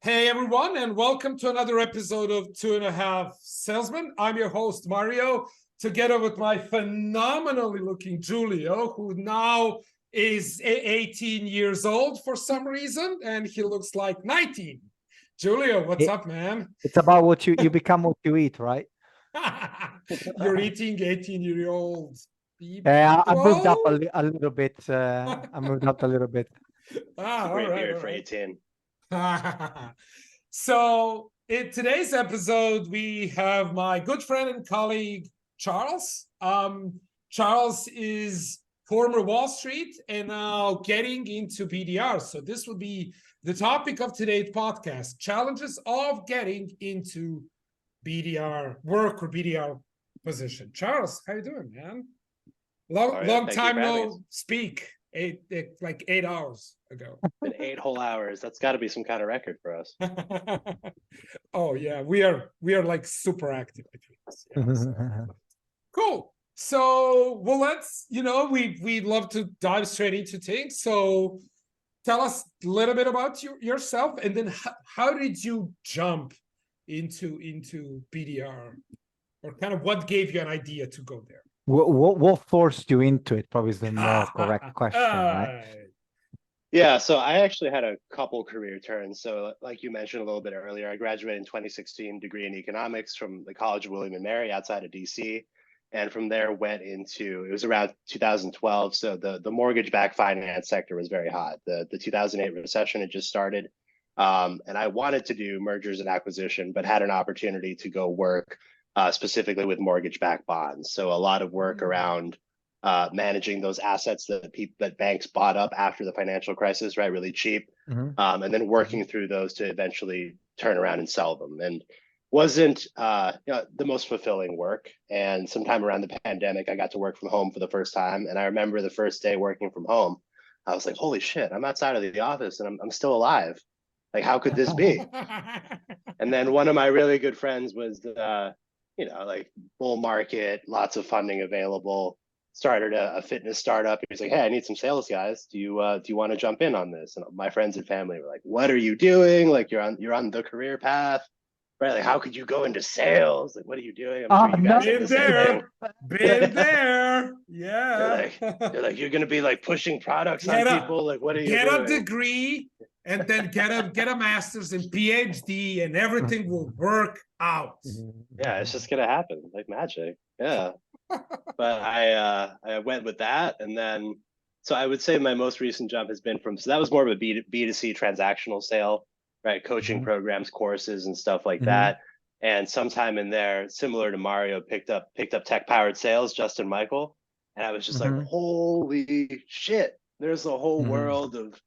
Hey everyone, and welcome to another episode of Two and a Half Salesmen. I'm your host, Mario, together with my phenomenally looking Julio, who now is 18 years old for some reason, and he looks like 19. Julio, what's up, man? It's about what you become what you eat, right? You're eating 18-year-old I moved up people? a little bit. I moved up a little bit. Ah, all Great right, beard all for right. 18. So in today's episode, we have my good friend and colleague, Charles. Charles is former Wall Street and now getting into BDR. So this will be the topic of today's podcast, challenges of getting into BDR work or BDR position. Charles, how you doing, man? Long Thank you time for having no us. speak. Like 8 hours ago. Been 8 whole hours. That's got to be some kind of record for us. Oh yeah, we are like super active between us. Yeah, so. Cool. So well, let's we love to dive straight into things. So tell us a little bit about yourself, and then how did you jump into BDR, or kind of what gave you an idea to go there? What forced you into it? Probably is the more correct question, right? Yeah, so I actually had a couple career turns. So like you mentioned a little bit earlier, I graduated in 2016, degree in economics from the College of William and Mary outside of DC. And from there went into, it was around 2012. So the mortgage-backed finance sector was very hot. The 2008 recession had just started. And I wanted to do mergers and acquisition, but had an opportunity to go work specifically with mortgage-backed bonds. So a lot of work around managing those assets that banks bought up after the financial crisis, right, really cheap, and then working through those to eventually turn around and sell them. And wasn't the most fulfilling work. And sometime around the pandemic, I got to work from home for the first time. And I remember the first day working from home, I was like, holy shit, I'm outside of the office and I'm still alive. Like, how could this be? And then one of my really good friends was, like bull market, lots of funding available, started a fitness startup. He was like, hey, I need some sales guys. Do you want to jump in on this? And my friends and family were like, what are you doing? Like, you're on the career path, right? Like, how could you go into sales? Like, what are you doing? I'm sure you guys have the same thing. Been there. Yeah. They're like, you're gonna be like pushing products on people. Like, what are you doing? Get a degree and then get a master's and PhD, and everything will work out. Yeah, it's just gonna happen like magic. Yeah. But I went with that, and then so I would say my most recent jump has been so that was more of a B2C transactional sale, right? Coaching programs, courses, and stuff like that. And sometime in there, similar to Mario, picked up tech powered sales, Justin Michael, and I was just like, holy shit! There's a whole world of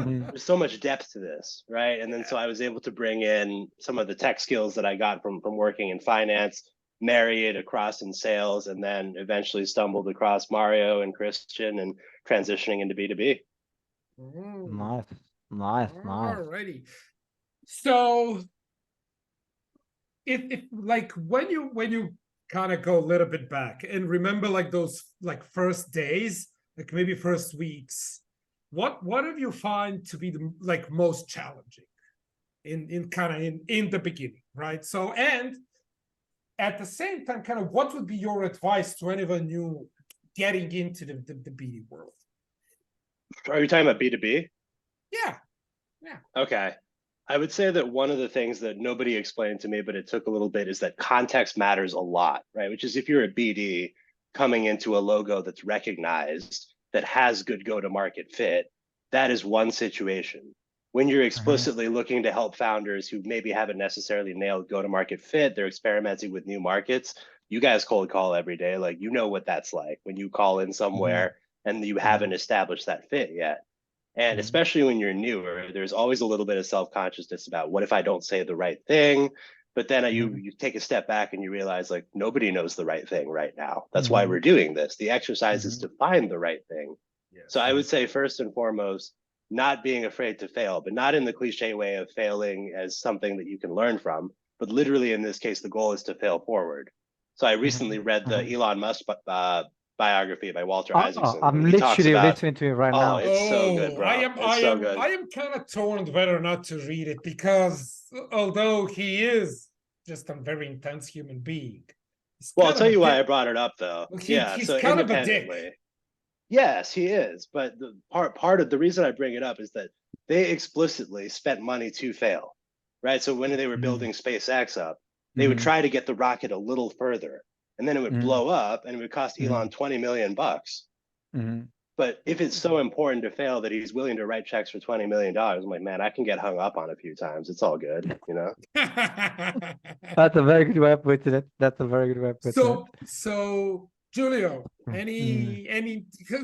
there's so much depth to this, right? And then so I was able to bring in some of the tech skills that I got from working in finance, marry it across in sales, and then eventually stumbled across Mario and Christian and transitioning into B2B. Nice. Alrighty. So if like when you kind of go a little bit back and remember like those like first days, like maybe first weeks, what have you find to be the like most challenging in kind of in the beginning, right? So, and at the same time, kind of what would be your advice to anyone new getting into the BD world? Are you talking about B2B? Yeah. Okay. I would say that one of the things that nobody explained to me, but it took a little bit, is that context matters a lot, right? Which is, if you're a BD coming into a logo that's recognized, that has good go-to-market fit, that is one situation. When you're explicitly looking to help founders who maybe haven't necessarily nailed go-to-market fit, they're experimenting with new markets, you guys cold call every day. Like, you know what that's like when you call in somewhere and you haven't established that fit yet. And especially when you're newer, there's always a little bit of self-consciousness about, what if I don't say the right thing? But then you take a step back and you realize, like, nobody knows the right thing right now. That's why we're doing this. The exercise is to find the right thing. So I would say, first and foremost, not being afraid to fail, but not in the cliche way of failing as something that you can learn from, but literally in this case, the goal is to fail forward. So I recently read the Elon Musk biography by Walter Oh, Isaacson. I'm He talks literally about, listening to it right oh, now. it's so good, Oh, bro. I am, It's I so am, good. I am kind of torn whether or not to read it because although he is just a very intense human being, he's Well, I'll kind of tell a you why I dick. brought it up, though. Well, Yeah, he's so kind of a dick. independently. Yes, he is. But the part of the reason I bring it up is that they explicitly spent money to fail, right? So when they were building SpaceX up, they would try to get the rocket a little further, and then it would blow up, and it would cost Elon 20 million bucks. But if it's so important to fail that he's willing to write checks for $20 million, I'm like, man, I can get hung up on a few times. It's all good, you know? That's a very good way of putting it. That's a very good way of putting it. So Julio,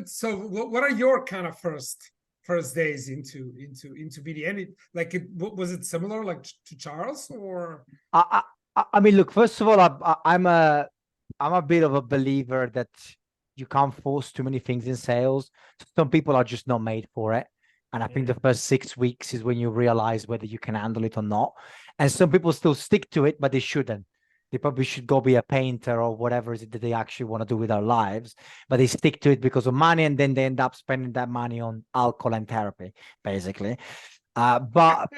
so what are your kind of first days into BD? Any like was it similar like to Charles or? I mean, look, first of all, I'm a bit of a believer that you can't force too many things in sales. Some people are just not made for it. And I think the first 6 weeks is when you realize whether you can handle it or not. And some people still stick to it, but they shouldn't. They probably should go be a painter or whatever is it that they actually want to do with their lives. But they stick to it because of money, and then they end up spending that money on alcohol and therapy, basically. But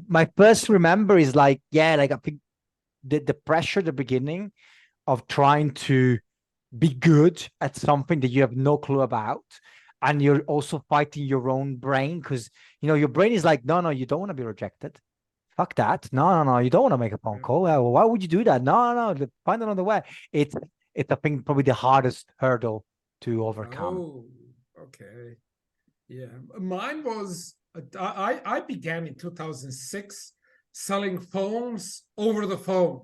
my first remember is like, yeah, like I think the pressure at the beginning of trying to be good at something that you have no clue about, and you're also fighting your own brain because your brain is like, no, you don't want to be rejected. Fuck that. No, you don't want to make a phone call. Why would you do that? No, find another way. It's I think probably the hardest hurdle to overcome. Oh, okay. Yeah, mine was I began in 2006 selling phones over the phone.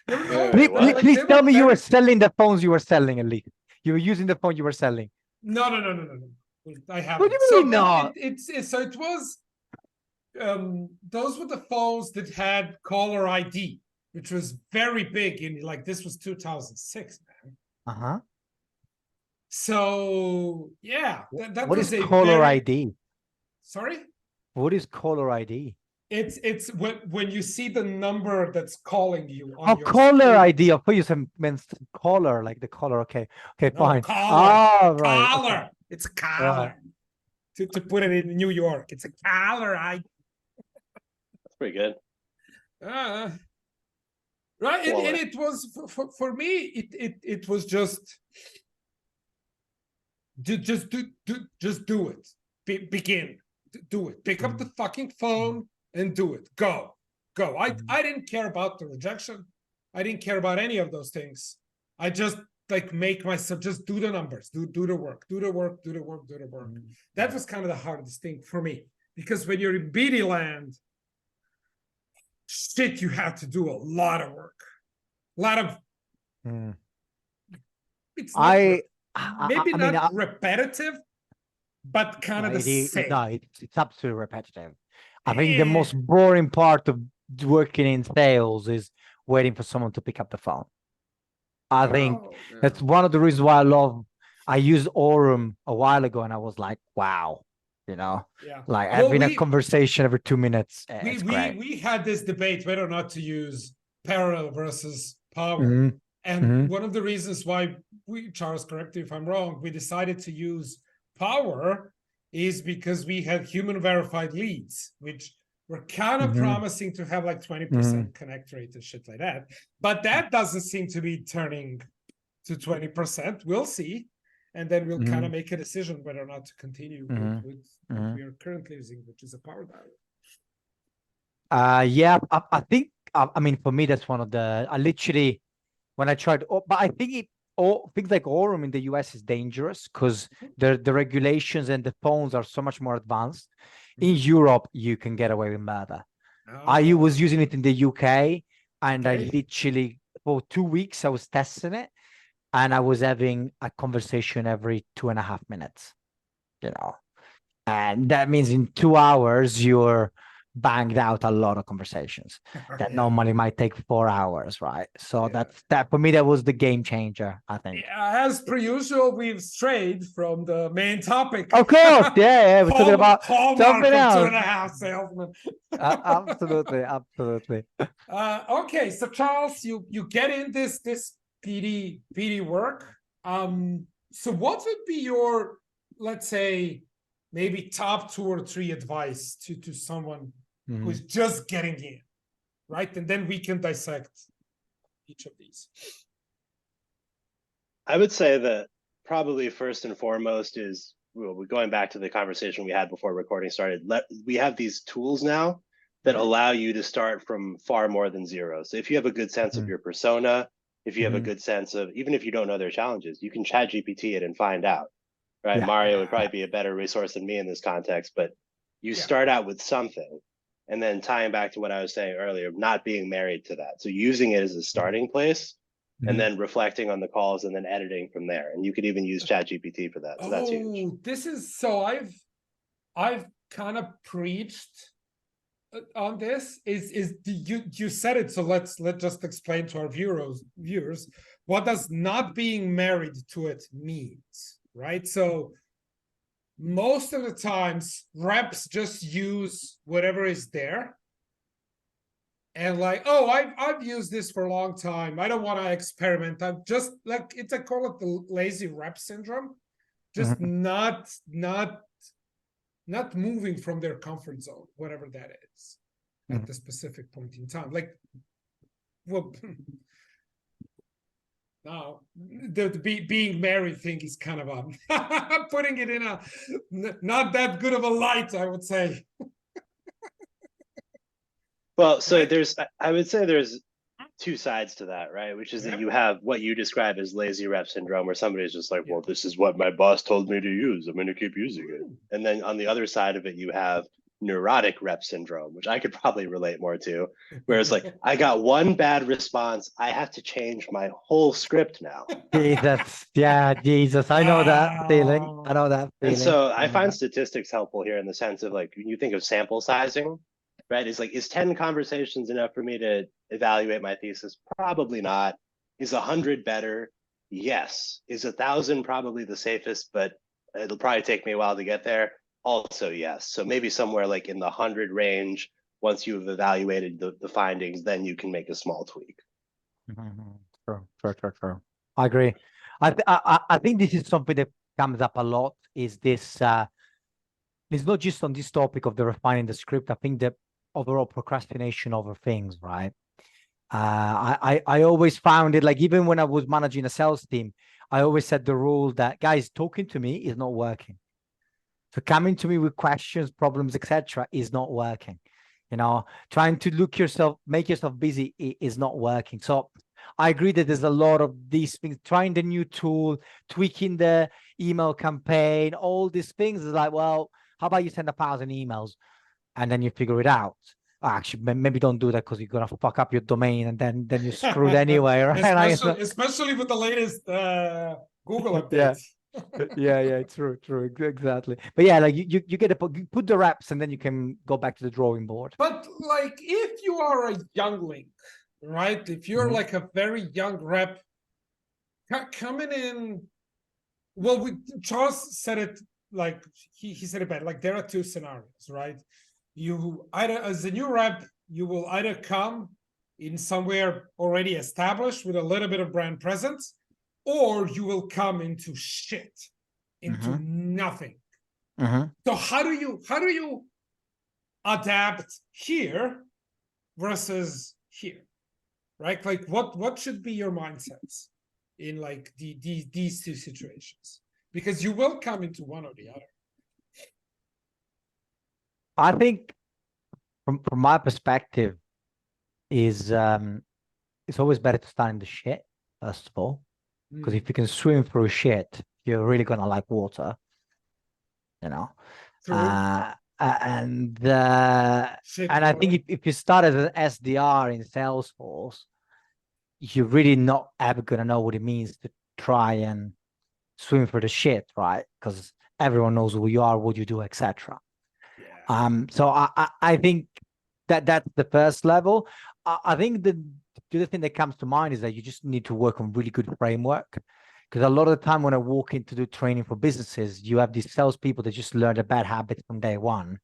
Please tell me you were selling the phones you were selling, at least. You were using the phone you were selling. No. I haven't. What do you mean no? So it was those were the phones that had caller ID, which was very big in like this was 2006, man. So yeah, that what was is caller ID? Sorry? What is caller ID? It's when you see the number that's calling you on your caller screen. ID. I thought you meant caller, like the caller. Okay, No, fine. Caller. Right. Caller. Okay. It's a caller. To put it in New York, it's a caller ID. That's pretty good. Right, and it was for me. It was just do it. Begin. Do it. Pick up the fucking phone and do it. Go. I didn't care about the rejection. I didn't care about any of those things. I just like make myself just do the numbers, do the work. That was kind of the hardest thing for me because when you're in BD land, shit, you have to do a lot of work, a lot of. It's not repetitive, but kind of the same. No, it's absolutely repetitive. I think the most boring part of working in sales is waiting for someone to pick up the phone. I think that's one of the reasons why I used Aurum a while ago, and I was like, wow, like having a conversation every 2 minutes. We had this debate whether or not to use parallel versus power. And one of the reasons why Charles, correct me if I'm wrong, we decided to use power is because we had human verified leads, which were kind of promising to have like 20% connect rate and shit like that. But that doesn't seem to be turning to 20%. We'll see. And then we'll kind of make a decision whether or not to continue with what we are currently using, which is a power dial. Yeah, I think, I mean, for me, that's one of the, I literally, when I tried, but I think things like Aurum in the US is dangerous because the regulations and the phones are so much more advanced. In Europe, you can get away with murder. I was using it in the UK, and I literally, for 2 weeks, I was testing it, and I was having a conversation every 2.5 minutes, and that means in 2 hours, you're banged out a lot of conversations that normally might take 4 hours, right? So that for me, that was the game changer, I think. As per usual, we've strayed from the main topic. Of course, we're talking about something else. 2.5 salesman. Absolutely. Okay, so Charles, you get in this BD work. So what would be your, let's say, maybe top 2 or 3 advice to someone who's just getting in, right? And then we can dissect each of these. I would say that probably first and foremost is, well, going back to the conversation we had before recording started, we have these tools now that allow you to start from far more than zero. So if you have a good sense of your persona, if you have a good sense of, even if you don't know their challenges, you can chat GPT it and find out, right? Yeah. Mario would probably be a better resource than me in this context, but you start out with something, and then tying back to what I was saying earlier, not being married to that. So using it as a starting place, and then reflecting on the calls and then editing from there. And you could even use ChatGPT for that. So that's huge. This is so I've kind of preached on this. You said it, so let's just explain to our viewers what does not being married to it means, right? So most of the times reps just use whatever is there. And like, oh, I've used this for a long time. I don't want to experiment. I'm just like, I call it the lazy rep syndrome. Just not moving from their comfort zone, whatever that is, at the specific point in time. Like, well, now the being married thing is kind of putting it in a not that good of a light, I would say. Well, so I would say there's 2 sides to that, right? Which is that you have what you describe as lazy rep syndrome, where somebody's just like, well, this is what my boss told me to use. I'm going to keep using it. And then on the other side of it, you have neurotic rep syndrome, which I could probably relate more to, where it's like, I got one bad response. I have to change my whole script now. Jesus, yeah, Jesus. I know that feeling. I know that feeling. And so I find statistics helpful here in the sense of like, when you think of sample sizing, right? It's like, is 10 conversations enough for me to evaluate my thesis? Probably not. Is 100 better? Yes. Is 1,000 probably the safest, but it'll probably take me a while to get there? Also, yes. So maybe somewhere like in the 100 range, once you've evaluated the findings, then you can make a small tweak. True. I agree. I think this is something that comes up a lot, is this, it's not just on this topic of the refining the script. I think the overall procrastination over things, right? I always found it, like, even when I was managing a sales team, I always said the rule that, guys, talking to me is not working. So coming to me with questions, problems, etc., is not working. You know, trying to make yourself busy is not working. So I agree that there's a lot of these things, trying the new tool, tweaking the email campaign, all these things is like, well, how about you send 1,000 emails and then you figure it out? Actually, maybe don't do that, because you're gonna fuck up your domain, and then you're screwed anyway, right? Especially with the latest Google updates. Yeah, true, exactly. But yeah, like you get you put the reps, and then you can go back to the drawing board. But like, if you are a youngling, right? If you're like a very young rep coming in, well, Charles said it, like he said it better. Like, there are 2 scenarios, right? You either, as a new rep, you will either come in somewhere already established with a little bit of brand presence, or you will come into shit, into nothing. So how do you adapt here versus here, right? Like, what should be your mindsets in like these 2 situations? Because you will come into one or the other. I think from my perspective is it's always better to start in the shit, first of all, because if you can swim through shit, you're really gonna like water, you know. And I think if you start as an SDR in Salesforce, you're really not ever gonna know what it means to try and swim through the shit, right? Because everyone knows who you are, what you do, etc. So I think that's the first level. I think the other thing that comes to mind is that you just need to work on really good framework, because a lot of the time when I walk in to do training for businesses, you have these salespeople that just learn the bad habits from day one,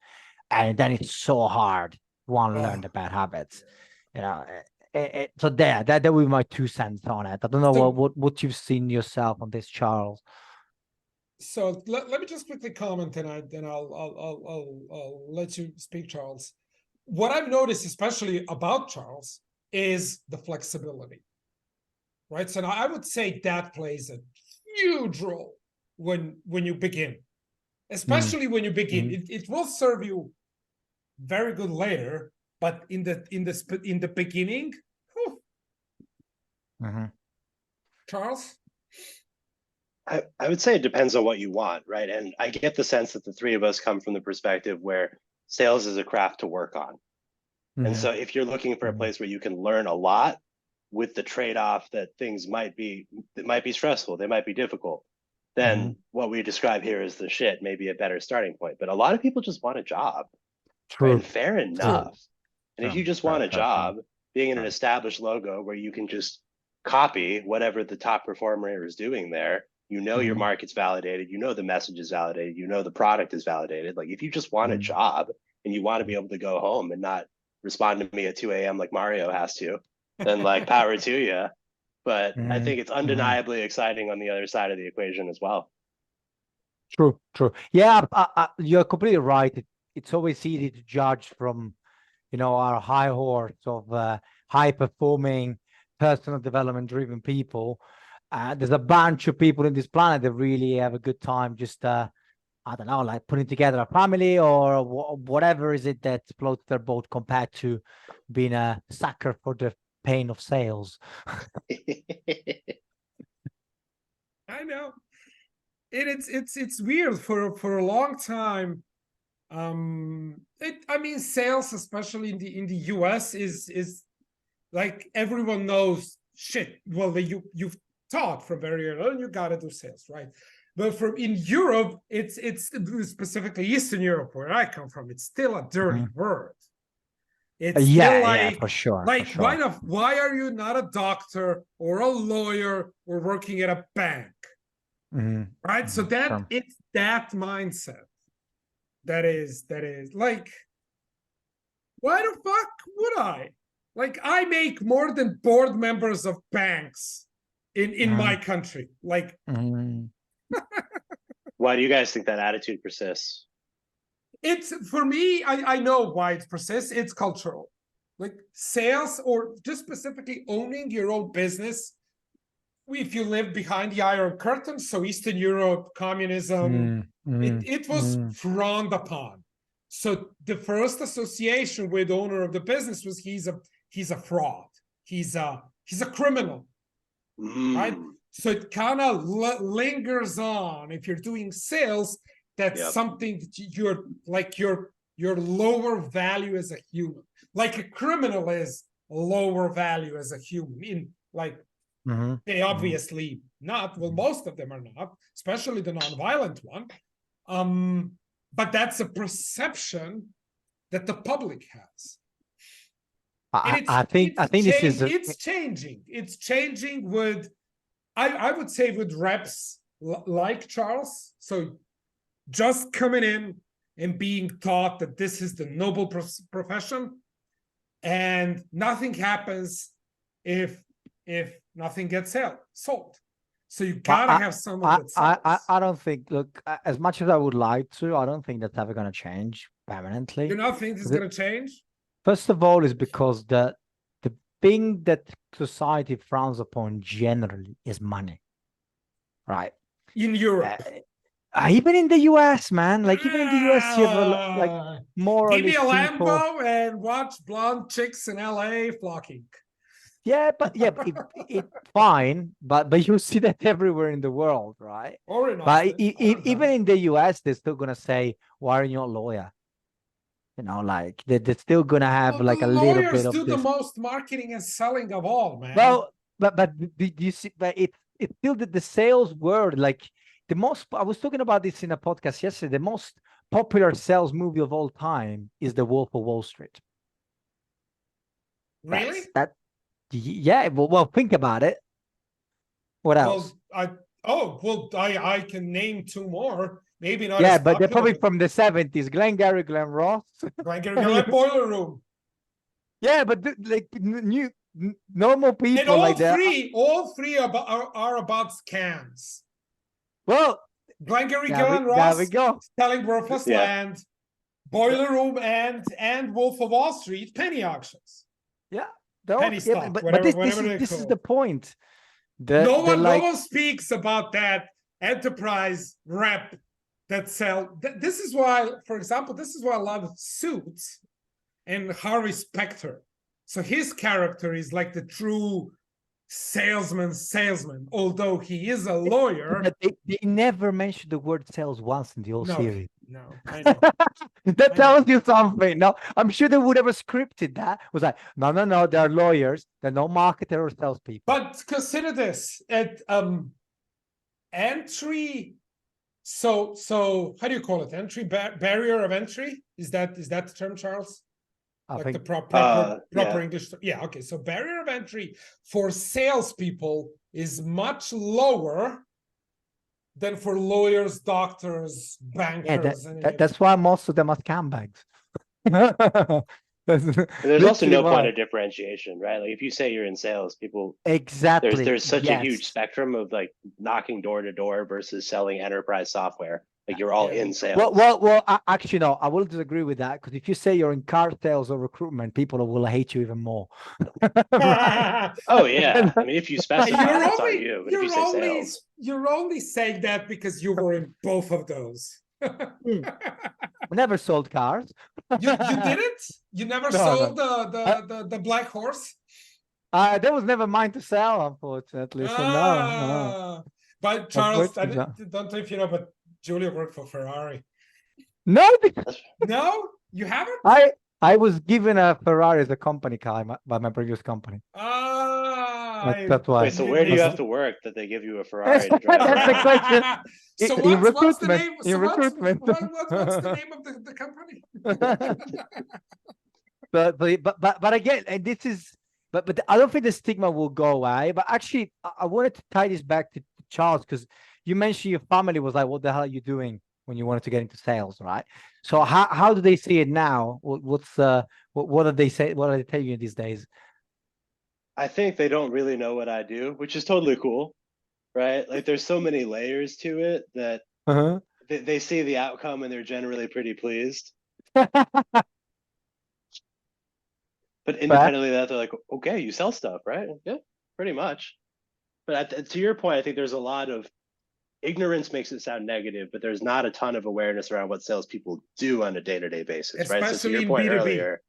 and then it's so hard to learn the bad habits. You know, So that would be my 2 cents on it. I don't know So- what you've seen yourself on this, Charles. So let me just quickly comment, and I'll let you speak, Charles. What I've noticed, especially about Charles, is the flexibility, right? So now I would say that plays a huge role when you begin, especially when you begin. It will serve you very good later, but in the beginning, whew, Charles. I would say it depends on what you want, right? And I get the sense that the three of us come from the perspective where sales is a craft to work on. And so if you're looking for a place where you can learn a lot with the trade-off that things might be stressful, they might be difficult, then what we describe here as the shit may be a better starting point. But a lot of people just want a job. True. Right? And fair enough. And if you just want a job, being in an True. established logo where you can just copy whatever the top performer is doing there, you know your market's validated, you know the message is validated, you know the product is validated. Like if you just want a job and you want to be able to go home and not respond to me at 2 a.m. like Mario has to, then like power to you. But I think it's undeniably exciting on the other side of the equation as well. True. Yeah, you're completely right. It's always easy to judge from, our high horse of high-performing, personal development-driven people. There's a bunch of people in this planet that really have a good time just, I don't know, like putting together a family or whatever is it that floats their boat compared to being a sucker for the pain of sales. I know. It's weird for a long time. Sales, especially in the US, is like everyone knows shit. Well, you've taught from very early, you gotta do sales, right? But in Europe, it's specifically Eastern Europe, where I come from, it's still a dirty word. It's Yeah, for sure. Why are you not a doctor or a lawyer or working at a bank? Right? So it's that mindset that is like, why the fuck would I? Like, I make more than board members of banks in my country. Like, why do you guys think that attitude persists? It's, for me, I know why it persists. It's cultural. Like sales, or just specifically owning your own business. If you live behind the Iron Curtain, so Eastern Europe, communism, it was frowned upon. So the first association with owner of the business was he's a fraud. He's a criminal, right? So it kind of lingers on. If you're doing sales, that's something that your lower value as a human. Like a criminal is lower value as a human. In like they obviously not. Well, most of them are not, especially the non-violent one. But that's a perception that the public has. I think this is it's changing. It's changing with, I would say, with reps like Charles. So just coming in and being taught that this is the noble profession, and nothing happens if nothing gets sold. So you gotta have someone that sells. I don't think. Look, as much as I would like to, I don't think that's ever going to change permanently. You don't think this is going to change? First of all, is because the thing that society frowns upon generally is money, right? In Europe. Even in the US, man, like even in the US, you have like more or less. Give me a Lambo and watch blonde chicks in LA flocking. Yeah, but it's fine, but you see that everywhere in the world, right? Or in Austin, even in the US, they're still gonna say, "Why are you not a lawyer?" Like they're still gonna have like a little bit of this. Lawyers do the most marketing and selling of all, man. Well, but do you see? But it's still the sales word. Like the most. I was talking about this in a podcast yesterday. The most popular sales movie of all time is The Wolf of Wall Street. Really? Yeah. Well, think about it. What else? I can name two more. Maybe not. Yeah, but they're probably from the 70s. Glengarry Glen Ross. Glengarry Glen Boiler Room. Yeah, but like new normal And people like that. all three are about scams. Well, Glengarry there Glen we Ross go. selling worthless Yeah. land, Boiler Room and Wolf of Wall Street penny auctions. Yeah, they're all Penny together. stock, But whatever this they're is the called. point. No They're one like, speaks about that enterprise rep that sell. This is why, for example, this is why I love Suits and Harvey Specter. So his character is like the true salesman, although he is a lawyer. but they never mentioned the word sales once in the whole series. No, I know. That tells you something. No, I'm sure they would have scripted that. It was like, no, they're lawyers. They're no marketer or salespeople. But consider this at entry. So how do you call it? Entry barrier of entry? Is that the term, Charles? I Like think the proper yeah. English. Yeah, okay. So barrier of entry for salespeople is much lower than for lawyers, doctors, bankers. That's why most of them are scam bags. And there's also no point why. of differentiation, right? Like if you say you're in sales, people Exactly. there's such a yes. huge spectrum of like knocking door to door versus selling enterprise software. Like you're all Yeah. in sales. Well, actually, no, I will disagree with that because if you say you're in car sales or recruitment, people will hate you even more. Oh yeah. I mean, if you specify, that's on you. But if you say sales, you're only saying that because you were in both of those. Never sold cars. You didn't? You never No, sold no. the black horse? That was never mine to sell, unfortunately. So no. But Charles, I Unfortunately, don't know if you know, but Julia worked for Ferrari. no, No, you haven't? I was given a Ferrari as a company car by my previous company. That's why. wait. So where do you have to work that they give you a Ferrari to drive? That's the question. So In what's the recruitment, name? in So recruitment. what's the name of the company? but again, and this is but I don't think the stigma will go away. But actually, I wanted to tie this back to Charles because you mentioned your family was like, "What the hell are you doing when you wanted to get into sales?" Right? So how do they see it now? What do they say? What are they telling you these days? I think they don't really know what I do, which is totally cool, right? Like there's so many layers to it that Uh-huh. they see the outcome and they're generally pretty pleased. But independently of that, they're like, okay, you sell stuff, right? Yeah, pretty much. But to your point, I think there's a lot of ignorance makes it sound negative, but there's not a ton of awareness around what salespeople do on a day-to-day basis, right? So to your point earlier,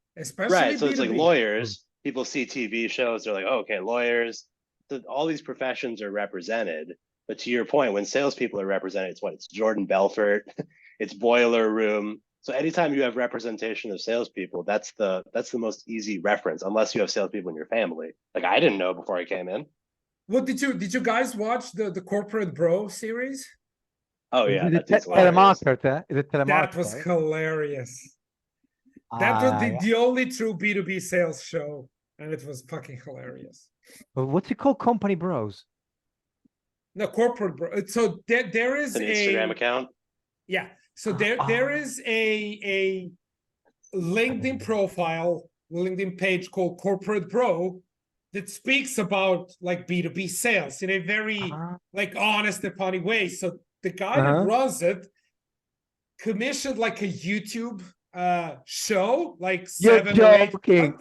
right? So it's like lawyers, people see TV shows, they're like, oh, okay, lawyers. So all these professions are represented. But to your point, when salespeople are represented, it's Jordan Belfort, it's Boiler Room. So anytime you have representation of salespeople, that's the most easy reference, unless you have salespeople in your family. Like I didn't know before I came in. Well, did you guys watch the Corporate Bro series? Oh yeah, Is it telemarketer? Is it telemarketer? That was hilarious. That was the only true B2B sales show, and it was fucking hilarious. But what's it called? Company Bros. No, Corporate Bro. So there is an Instagram account. Yeah. So there is a LinkedIn profile, LinkedIn page called Corporate Bro that speaks about like B2B sales in a very like honest and funny way. So the guy that runs it commissioned like a YouTube show, like You're 7 or 8 joking.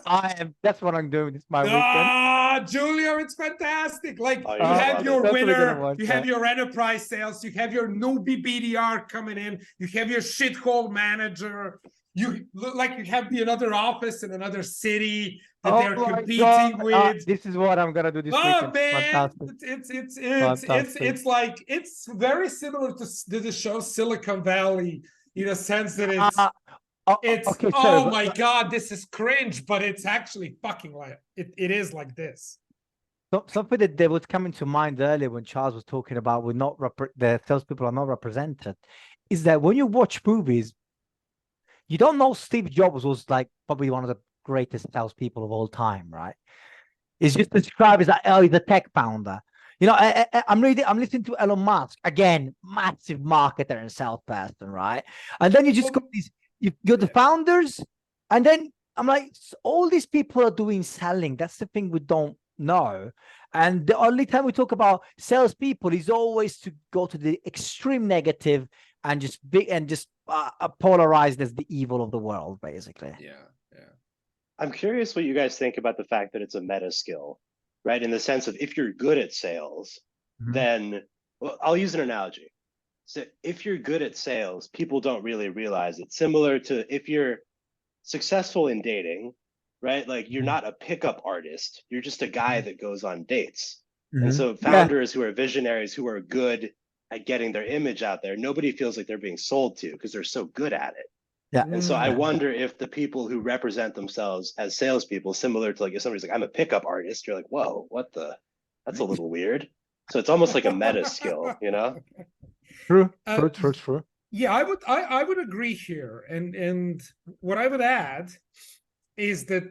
That's what I'm doing. It's my weekend. Julia, it's fantastic. Like Oh, you have your winner, you have that. your enterprise sales, you have your newbie BDR coming in, you have your shithole manager, you look like you have another office in another city that they're competing with. This is what I'm gonna do this weekend. Man, Fantastic. it's like it's very similar to the show Silicon Valley in a sense that it's okay, oh my god, this is cringe, but it's actually fucking like it is like this. Something that was coming to mind earlier when Charles was talking about the salespeople are not represented, is that when you watch movies, you don't know Steve Jobs was like probably one of the greatest salespeople of all time, right? It's just described as like, oh, he's a tech founder. You know, I'm listening to Elon Musk again, massive marketer and salesperson, right? And then you just got these. You got the founders, and then I'm like, all these people are doing selling. That's the thing we don't know. And the only time we talk about salespeople is always to go to the extreme negative and just polarized as the evil of the world, basically. Yeah, yeah. I'm curious what you guys think about the fact that it's a meta skill, right? In the sense of if you're good at sales, then well, I'll use an analogy. So if you're good at sales, people don't really realize it. Similar to if you're successful in dating, right? Like you're not a pickup artist, you're just a guy that goes on dates. And so founders who are visionaries, who are good at getting their image out there, nobody feels like they're being sold to because they're so good at it. Yeah. And so I wonder if the people who represent themselves as salespeople, similar to like if somebody's like, I'm a pickup artist, you're like, whoa, what the? That's a little weird. So it's almost like a meta skill, you know? True. Yeah, I would agree here. And what I would add is that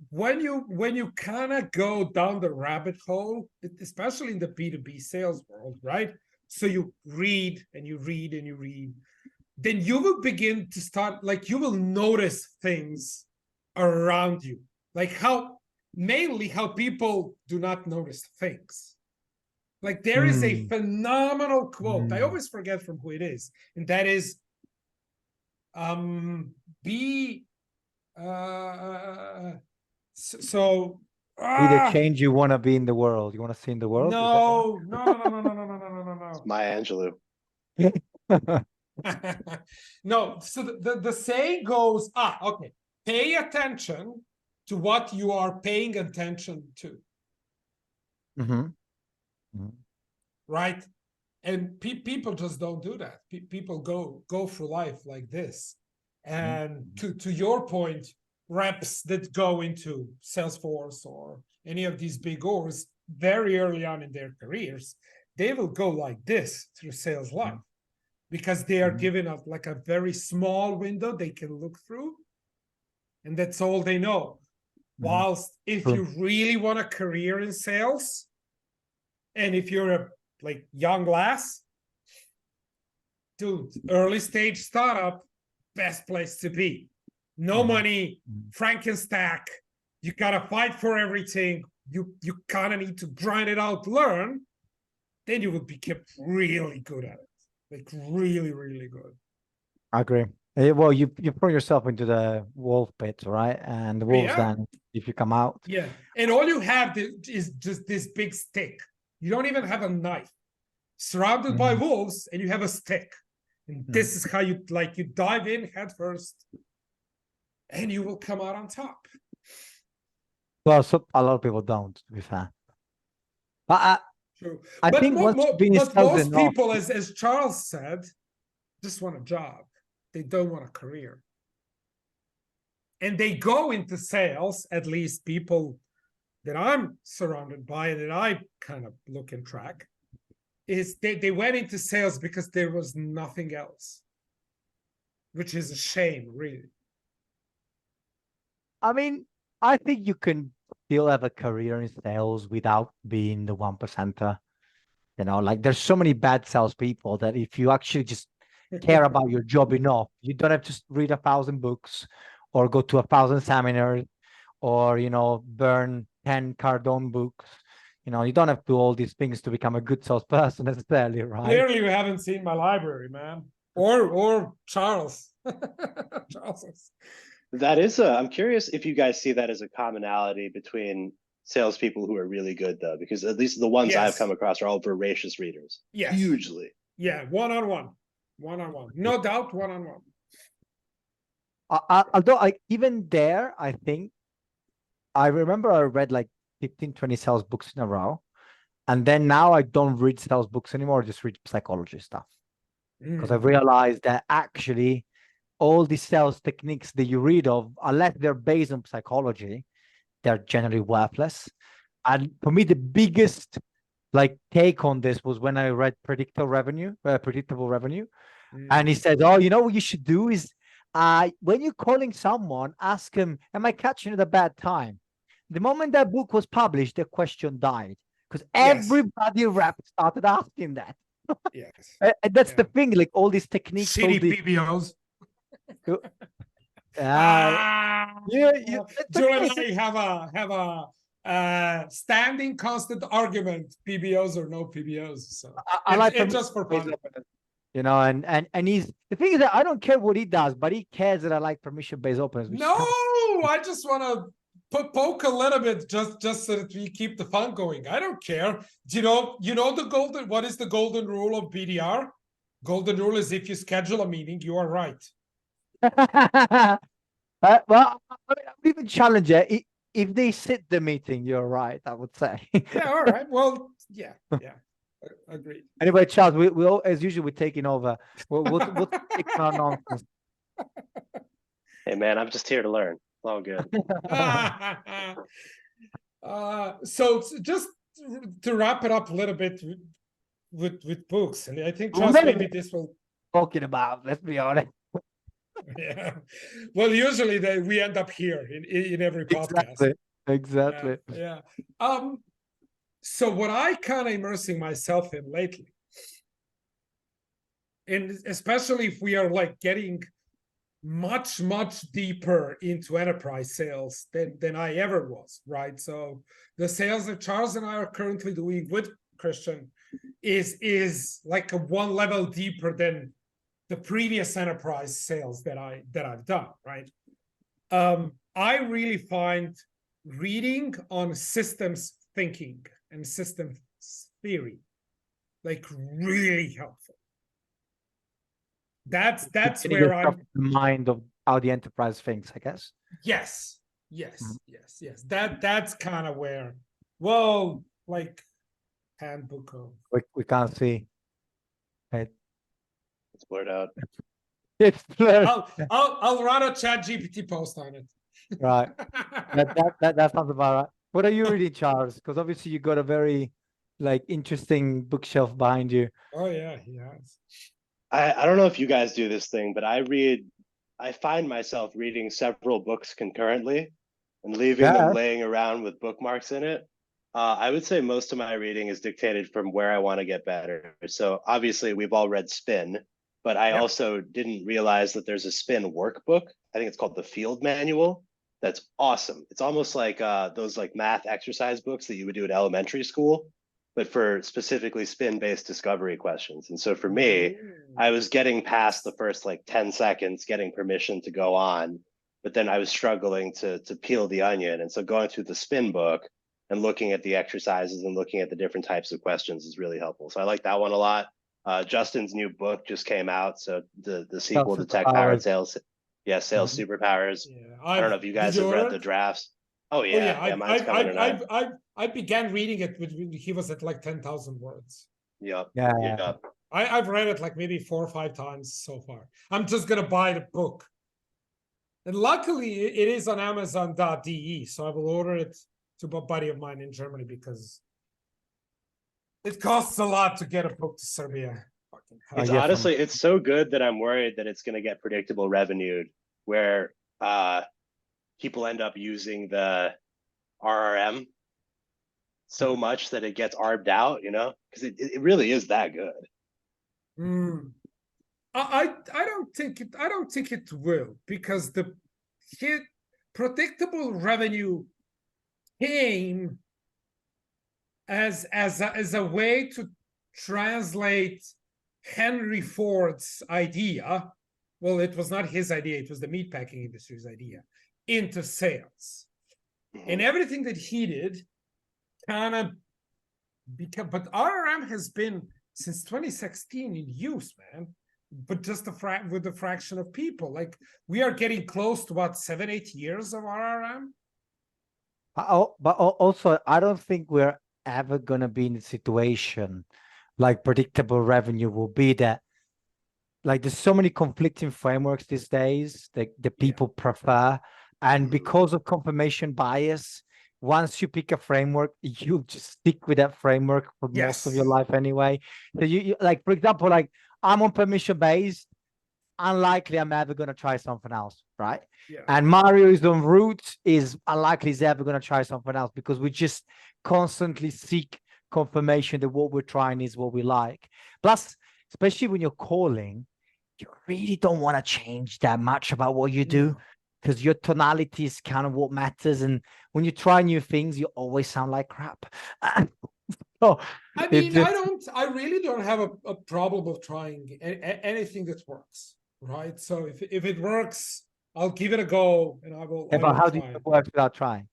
when you kind of go down the rabbit hole, especially in the B2B sales world, right? So you read and you read and you read, then you will begin to start, like, you will notice things around you, like mainly how people do not notice things. Like there is a phenomenal quote. I always forget from who it is, and that is, be Be the change you want to be in the world. You want to see in the world? No. It's Maya Angelou. No, so the saying goes, okay, pay attention to what you are paying attention to. Right? And people just don't do that. People go through life like this. And to your point, reps that go into Salesforce or any of these big orgs very early on in their careers, they will go like this through sales life because they are given like a very small window they can look through, and that's all they know. Whilst if you really want a career in sales, and if you're a like young lass, dude, early stage startup, best place to be. No money, Frankenstack. You gotta fight for everything. You kind of need to grind it out, learn. Then you will become really good at it, like really, really good. I agree. Well, you throw yourself into the wolf pit, right? And the wolves then, if you come out. Yeah, and all you have is just this big stick. You don't even have a knife. Surrounded by wolves, and you have a stick. And this is how you dive in head first, and you will come out on top. Well, so a lot of people don't, to be fair. True. I think most people, as Charles said, just want a job. They don't want a career. And they go into sales, at least people that I'm surrounded by and that I kind of look and track, is they went into sales because there was nothing else, which is a shame, really. I mean, I think you can still have a career in sales without being the 1%er. You know, like there's so many bad salespeople that if you actually just care about your job enough, you don't have to read 1,000 books or go to 1,000 seminars or, burn 10 Cardone books. You don't have to do all these things to become a good salesperson necessarily, right? Clearly, you haven't seen my library, man. Or Charles. Charles. That is I'm curious if you guys see that as a commonality between salespeople who are really good, though, because at least the ones I've come across are all voracious readers. Yes. Hugely. Yeah, one-on-one. No doubt, one-on-one. Although even there, I think I remember I read like 15, 20 sales books in a row. And then now I don't read sales books anymore, I just read psychology stuff. Because I realized that actually all the sales techniques that you read of, unless they're based on psychology, they're generally worthless. And for me, the biggest take on this was when I read Predictable Revenue. And he said, what you should do is when you're calling someone, ask them, am I catching it at a bad time? The moment that book was published, the question died because everybody rep started asking that. Yes. And that's the thing, like all these techniques. City PBOs. It's Julian okay. and I have a standing constant argument, PBOs or no PBOs. So I like it's just for permission-based fun. openers, you know, and he's the thing is that I don't care what he does, but he cares that I like permission-based openers. Which No, is I just want to poke a little bit just so that we keep the fun going. I don't care. You know the golden. What is the golden rule of BDR? Golden rule is if you schedule a meeting, you are right. well, I would even challenge it. If they sit the meeting, you're right. I would say. Yeah. All right. Well. Yeah. Yeah. Agreed. Anyway, Charles, we all, as usual, we're taking over. We'll take our nonsense. Hey man, I'm just here to learn. It's all good. So just to wrap it up a little bit with books, and I think Well, just maybe this will. Talking about, let's be honest. Yeah. Well, usually we end up here in every podcast. Exactly. Yeah. So what I kind of immersing myself in lately, and especially if we are like getting much deeper into enterprise sales than I ever was, right? So the sales that Charles and I are currently doing with Christian is like a one level deeper than the previous enterprise sales that I've done, right? I really find reading on systems thinking and systems theory like really helpful. That's where I'm the mind of how the enterprise thinks, I guess. yes. That's kind of where, well, like handbook of We can't see. Right. It's blurred out. It's blurred. I'll run a chat GPT post on it. Right. That sounds about right. What are you reading, Charles? Because obviously you got a very like interesting bookshelf behind you. Oh yeah, he has. I don't know if you guys do this thing, but I find myself reading several books concurrently and leaving them laying around with bookmarks in it. I would say most of my reading is dictated from where I want to get better. So obviously we've all read Spin, but I also didn't realize that there's a Spin workbook. I think it's called the Field Manual. That's awesome. It's almost like those like math exercise books that you would do at elementary school, but for specifically spin-based discovery questions. And so for me, I was getting past the first like 10 seconds, getting permission to go on, but then I was struggling to peel the onion. And so going through the spin book and looking at the exercises and looking at the different types of questions is really helpful. So I like that one a lot. Justin's new book just came out. So the sequel to Tech Powered Sales. Yeah, Sales Superpowers. Yeah, I don't know if you guys have read the drafts. Oh yeah, mine's coming tonight. I began reading it when he was at like 10,000 words. Yep. I've read it like maybe 4 or 5 times so far. I'm just gonna buy the book. And luckily it is on Amazon.de, so I will order it to a buddy of mine in Germany because it costs a lot to get a book to Serbia. It's honestly, it's so good that I'm worried that it's gonna get predictable revenued where people end up using the RRM so much that it gets arbed out, you know, because it really is that good. I don't think it will, because the predictable revenue came as a way to translate Henry Ford's idea. Well, it was not his idea, it was the meatpacking industry's idea, into sales. And everything that he did kind of become, but RRM has been since 2016 in use, man. But just with a fraction of people. Like we are getting close to what, 7-8 years of RRM. But also, I don't think we're ever gonna be in a situation like predictable revenue will be that. Like there's so many conflicting frameworks these days that the people prefer, and because of confirmation bias, once you pick a framework, you just stick with that framework for most of your life anyway. So you like, for example, like I'm on permission based, unlikely I'm ever going to try something else, right? And Mario is on root, is unlikely he's ever going to try something else, because we just constantly seek confirmation that what we're trying is what we like. Plus, especially when you're calling, you really don't want to change that much about what you do. because your tonality is kind of what matters. And when you try new things, you always sound like crap. So I it mean, just, I really don't have a problem of trying anything that works, right? So if it works, I'll give it a go and I but will how do you try know it. it works without trying?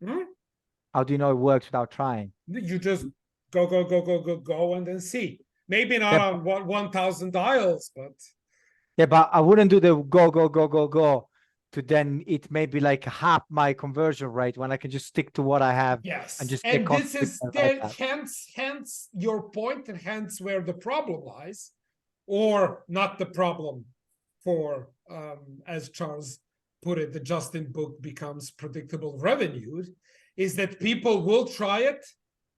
Hmm? How do you know it works without trying? You just go, and then see. Maybe not Yeah, on 1,000 dials, but yeah, but I wouldn't do the go to then it may be like half my conversion rate when I can just stick to what I have and yes. just get And this consistent is like the that. hence your point and hence where the problem lies, or not the problem for as Charles put it, the Justin book becomes predictable revenue, is that people will try it,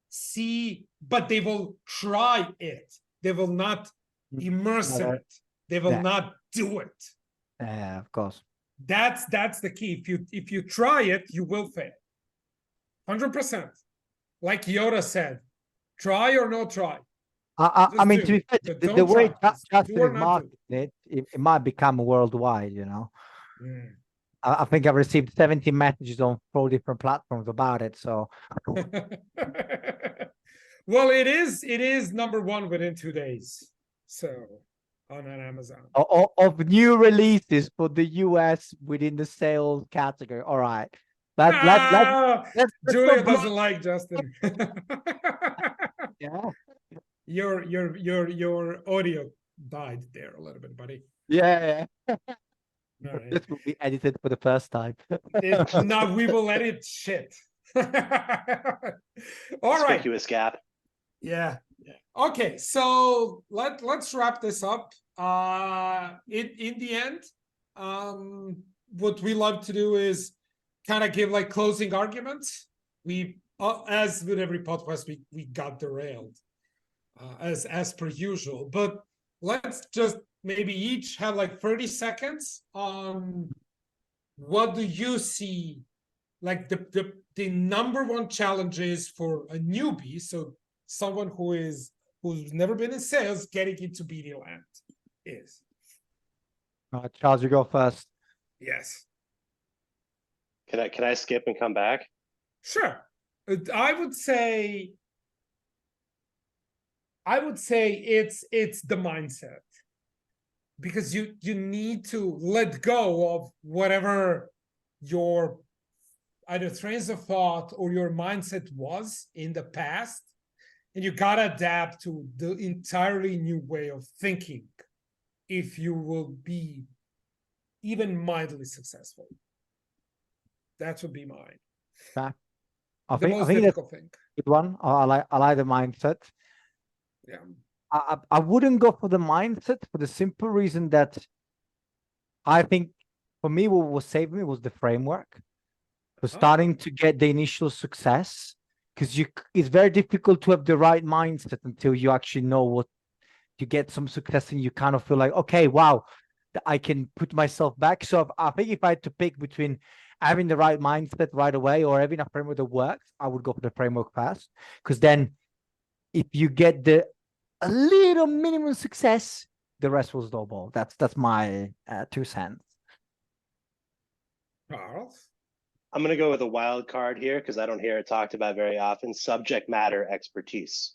see, but they will try it. They will not immerse in it. They will Yeah, not do it. of course. That's the key. If you try it, you will fail. 100%. Like Yoda said, try or no try. I Just mean, to do. be fair, But the don't way try. Just do Justin or is not do. marketing it might become worldwide, you know. Mm. I think I've received 70 messages on 4 different platforms about it. So Well, it is number one within 2 days. So on Amazon. of new releases for the US within the sales category. All right. Ah, Let's Julia not blow. doesn't like Justin. Yeah. Your audio died there a little bit, buddy. Yeah. All right. This will be edited for the first time. Now we will edit shit. All right. Conspicuous gap. Yeah. Okay, so let's wrap this up. In the end, what we love to do is kind of give like closing arguments. We as with every podcast, we got derailed as per usual. But let's just maybe each have like 30 seconds on what do you see like the number one challenges for a newbie, so someone who's never been in sales getting into BD land is. Charles, you go first. Yes. Can I skip and come back? Sure. I would say it's the mindset, because you need to let go of whatever your either trains of thought or your mindset was in the past, and you gotta adapt to the entirely new way of thinking if you will be even mildly successful. That would be mine. Okay. The most I think that's difficult thing. a good one. I like the mindset. Yeah. I wouldn't go for the mindset for the simple reason that I think for me, what was saving me was the framework. So starting to get the initial success, because it's very difficult to have the right mindset until you actually know what you get some success and you kind of feel like, okay, wow, I can put myself back. So I think if I had to pick between having the right mindset right away or having a framework that works, I would go for the framework first. Because then if you get a little minimum success, the rest will snowball. That's my 2 cents. Charles? I'm going to go with a wild card here because I don't hear it talked about very often. Subject matter expertise.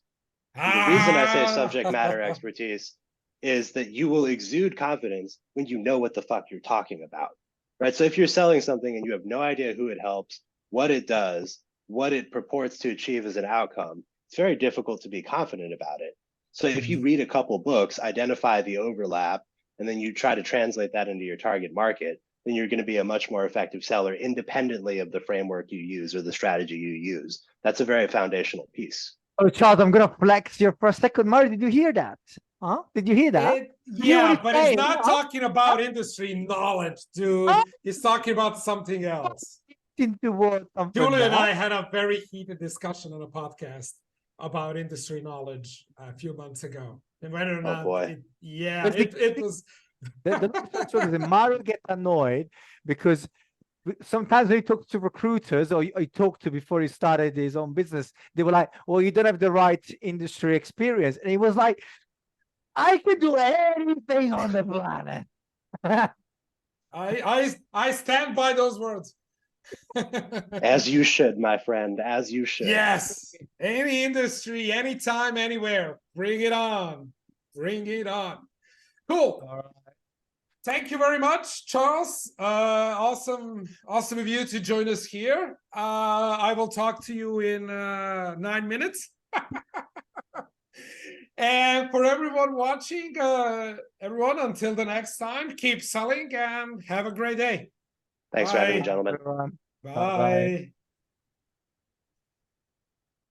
And the reason I say subject matter expertise is that you will exude confidence when you know what the fuck you're talking about, right? So if you're selling something and you have no idea who it helps, what it does, what it purports to achieve as an outcome, it's very difficult to be confident about it. So if you read a couple books, identify the overlap, and then you try to translate that into your target market, then you're going to be a much more effective seller independently of the framework you use or the strategy you use. That's a very foundational piece. Oh, Charles, I'm gonna flex here for a second. Mario, did you hear that? Huh? Did you hear that? Yeah, but he's not huh? talking about industry knowledge, dude. Huh? He's talking about something else. Into what Julia and I had a very heated discussion on a podcast about industry knowledge a few months ago, and whether or not, it was. The truth is that Mario gets annoyed because sometimes when he talks to recruiters or he talked to before he started his own business, they were like, well, you don't have the right industry experience. And he was like, I can do anything on the planet. I stand by those words. As you should, my friend, as you should. Yes, any industry, anytime, anywhere. Bring it on. Bring it on. Cool. All right. Thank you very much, Charles. Awesome of you to join us here. I will talk to you in 9 minutes. And for everyone watching, everyone, until the next time, keep selling and have a great day. Thanks for having me, gentlemen. Everyone. Bye. Bye-bye.